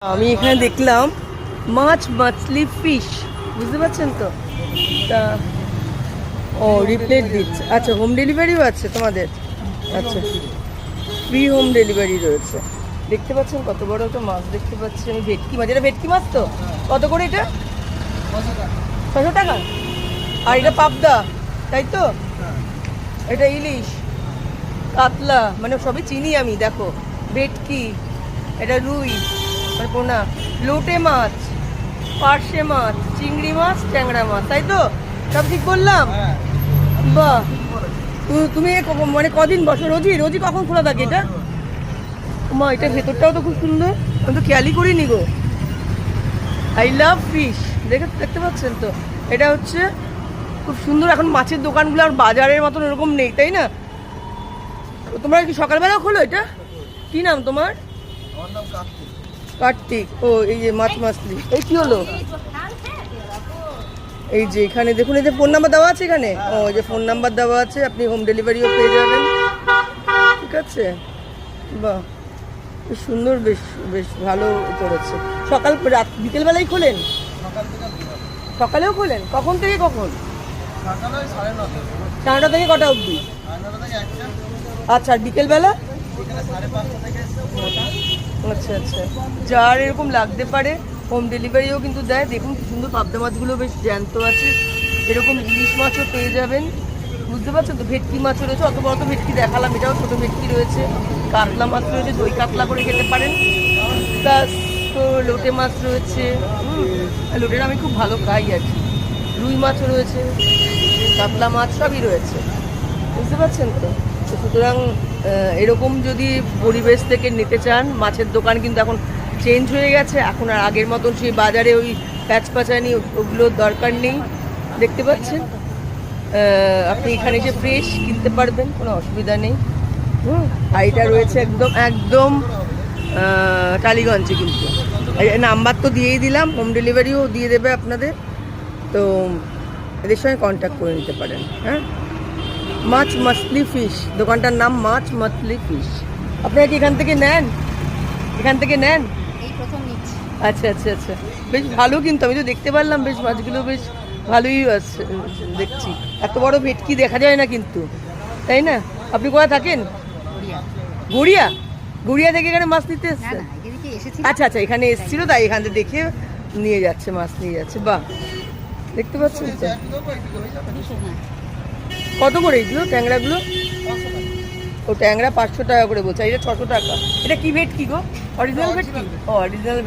আমি এখানে দেখলাম মাছ মাছলি ফিশ, বুঝতে পারছেন তো? তা ও রিপ্লেট দিচ্ছে। আচ্ছা, হোম ডেলিভারিও আছে তোমাদের? আচ্ছা, ফ্রি হোম ডেলিভারি রয়েছে। দেখতে পাচ্ছেন কত বড় একটা মাছ দেখতে পাচ্ছি আমি, ভেটকি মাছ। এটা ভেটকি মাছ তো? কত করে এটা? 600 টাকা। আর এটা পাবদা, তাই তো? এটা ইলিশ, কাতলা, মানে সবই চিনি আমি। দেখো, ভেটকি, এটা রুই, মানে পোনা, লোটে মাছ, পার্শে মাছ, চিংড়ি মাছ, ট্যাংরা মাছ, তাই তো? সব ঠিক বললাম? বাহ, তুমি মানে কদিন বসো? রোজই রোজই কখন খোলা থাকে এটা? মা, এটা ভেতরটাও তো খুব সুন্দর, আমি তো খেয়ালই করিনি গো। I love fish. দেখতে পাচ্ছেন তো? এটা হচ্ছে খুব সুন্দর। এখন মাছের দোকানগুলো আর বাজারের মতন এরকম নেই, তাই না? তোমরা কি সকালবেলা খোলো এটা? কি নাম তোমার? কার্তিক। ও, এই যে মাছ মাছলি। এই কি হলো? এই যে এখানে দেখুন, এই যে ফোন নাম্বার দেওয়া আছে এখানে। ও, এই যে ফোন নাম্বার দেওয়া আছে, আপনি হোম ডেলিভারিও পেয়ে যাবেন। ঠিক আছে, বাহ, বেশ সুন্দর, বেশ বেশ ভালো করেছে। সকাল রাত বিকেলবেলায় খোলেন? সকালেও খোলেন? কখন থেকে কখন? 9:30 থেকে কটা অবধি? আচ্ছা, আর বিকেলবেলা? আচ্ছা আচ্ছা, যার এরকম লাগতে পারে হোম ডেলিভারিও কিন্তু দেয়। দেখুন কি সুন্দর, পাবদা মাছগুলো বেশ জ্যান্ত আছে। এরকম ইলিশ মাছও পেয়ে যাবেন, বুঝতে পারছেন তো? ভেটকি মাছও রয়েছে, অত বড় তো ভেটকি দেখালাম, এটাও ছোটো ভেটকি রয়েছে। কাতলা মাছ রয়েছে, দই কাতলা করে খেতে পারেন। প্লাস তো লোটে মাছ রয়েছে, লোটের আমি খুব ভালো খাই আর কি। রুই মাছও রয়েছে, কাতলা মাছ সবই রয়েছে, বুঝতে পারছেন তো? সুতরাং এরকম যদি পরিবেশ থেকে নিতে চান, মাছের দোকান কিন্তু এখন চেঞ্জ হয়ে গেছে। এখন আর আগের মতন সেই বাজারে ওই প্যাচপাচানি ওগুলোর দরকার নেই। দেখতে পাচ্ছেন, আপনি এখানে এসে ফ্রেশ কিনতে পারবেন, কোনো অসুবিধা নেই। আর এটা রয়েছে একদম একদম টালিগঞ্জে। কিন্তু নাম্বার তো দিয়েই দিলাম, হোম ডেলিভারিও দিয়ে দেবে আপনাদের, তো এদের সঙ্গে কন্ট্যাক্ট করে নিতে পারেন। হ্যাঁ, মাছ মাছলি ফিশ, দোকানটার নাম মাছ মাছলি ফিশ। আপনারা কি এখান থেকে নেন? এখান থেকে নেন? এই প্রথম নিচ্ছি। আচ্ছা আচ্ছা আচ্ছা, বেশ ভালো। কিন্তু আমি তো দেখতে পারলাম বেশ মাছগুলো বেশ ভালোই আছে দেখছি। এত বড় ভেটকি দেখা যায় না কিন্তু, তাই না? আপনি কোথায় থাকেন? গড়িয়া? গড়িয়া থেকে এখানে মাছ নিতে এসছে? আচ্ছা আচ্ছা, এখানে এসেছিল তাই এখান থেকে দেখে নিয়ে যাচ্ছে, মাছ নিয়ে যাচ্ছে। বাহ, দেখতে পাচ্ছেন তো? কত করে এইগুলো ট্যাংরাগুলো? ও, ট্যাংরা 500 টাকা করে বলছে, এটা 600 টাকা। এটা কি ভেটকি গো? অরিজিনাল ভেটকি? ও, অরিজিনাল।